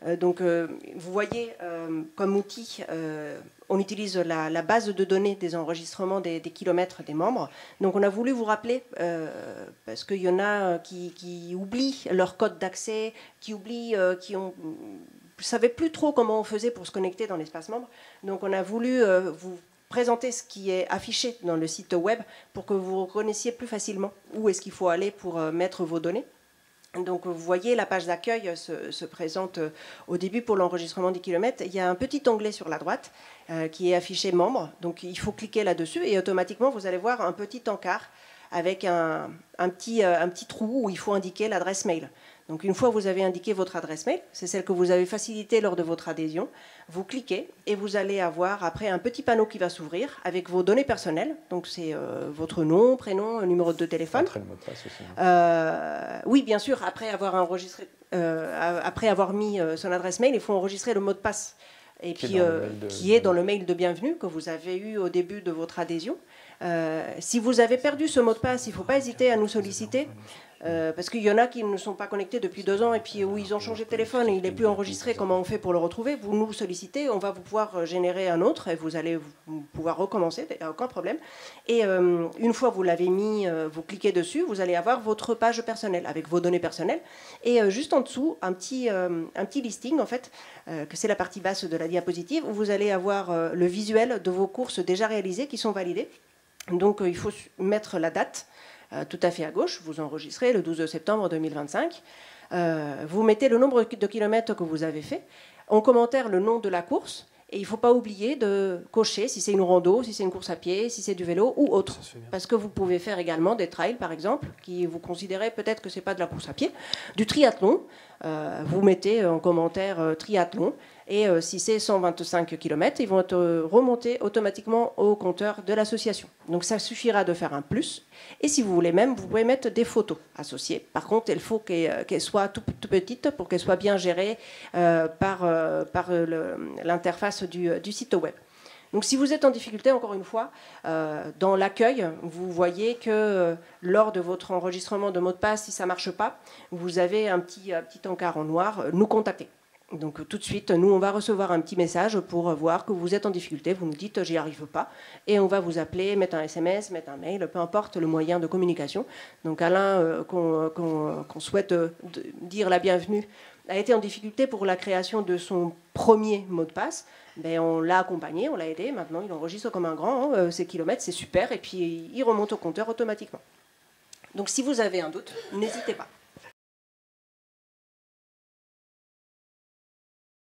Vous voyez, comme outil, on utilise la base de données des enregistrements des kilomètres des membres. Donc on a voulu vous rappeler, parce qu'il y en a qui oublient leur code d'accès, qui ne savaient plus trop comment on faisait pour se connecter dans l'espace membre. Donc on a voulu vous présenter ce qui est affiché dans le site web pour que vous reconnaissiez plus facilement où est-ce qu'il faut aller pour mettre vos données. Donc vous voyez, la page d'accueil se présente au début pour l'enregistrement des kilomètres. Il y a un petit onglet sur la droite qui est affiché membres. Donc il faut cliquer là-dessus et automatiquement vous allez voir un petit encart avec un petit trou où il faut indiquer l'adresse mail. Donc une fois que vous avez indiqué votre adresse mail, c'est celle que vous avez facilitée lors de votre adhésion, vous cliquez et vous allez avoir après un petit panneau qui va s'ouvrir avec vos données personnelles. Donc c'est votre nom, prénom, numéro de téléphone. Après le mot de passe aussi. Oui, bien sûr, après avoir enregistré, après avoir mis son adresse mail, il faut enregistrer le mot de passe. Et puis, qui est dans le mail de bienvenue que vous avez eu au début de votre adhésion. Si vous avez perdu ce mot de passe, il ne faut pas hésiter à nous solliciter. Parce qu'il y en a qui ne sont pas connectés depuis 2 ans et puis où ils ont changé de téléphone et il n'est plus enregistré. Comment on fait pour le retrouver? Vous nous sollicitez, on va vous pouvoir générer un autre et vous allez pouvoir recommencer, il n'y a aucun problème. Et une fois que vous l'avez mis, vous cliquez dessus, vous allez avoir votre page personnelle avec vos données personnelles. Et juste en dessous, un petit listing, en fait, que c'est la partie basse de la diapositive, où vous allez avoir le visuel de vos courses déjà réalisées qui sont validées. Donc il faut mettre la date. Tout à fait à gauche, vous enregistrez le 12 septembre 2025. Vous mettez le nombre de kilomètres que vous avez fait. En commentaire, le nom de la course. Et il ne faut pas oublier de cocher si c'est une rando, si c'est une course à pied, si c'est du vélo ou autre. Parce que vous pouvez faire également des trails, par exemple, qui vous considérez peut-être que ce n'est pas de la course à pied. Du triathlon, vous mettez en commentaire triathlon. Et si c'est 125 km, ils vont être remontés automatiquement au compteur de l'association. Donc ça suffira de faire un plus. Et si vous voulez même, vous pouvez mettre des photos associées. Par contre, il faut qu'elles soient tout petites pour qu'elles soient bien gérées par l'interface du site web. Donc si vous êtes en difficulté, encore une fois, dans l'accueil, vous voyez que lors de votre enregistrement de mot de passe, si ça ne marche pas, vous avez un petit encart en noir, nous contacter. Donc tout de suite, nous, on va recevoir un petit message pour voir que vous êtes en difficulté. Vous nous dites « j'y arrive pas » et on va vous appeler, mettre un SMS, mettre un mail, peu importe le moyen de communication. Donc Alain, qu'on souhaite dire la bienvenue, a été en difficulté pour la création de son premier mot de passe. Ben, on l'a accompagné, on l'a aidé. Maintenant, il enregistre comme un grand, ses kilomètres, c'est super. Et puis, il remonte au compteur automatiquement. Donc si vous avez un doute, n'hésitez pas.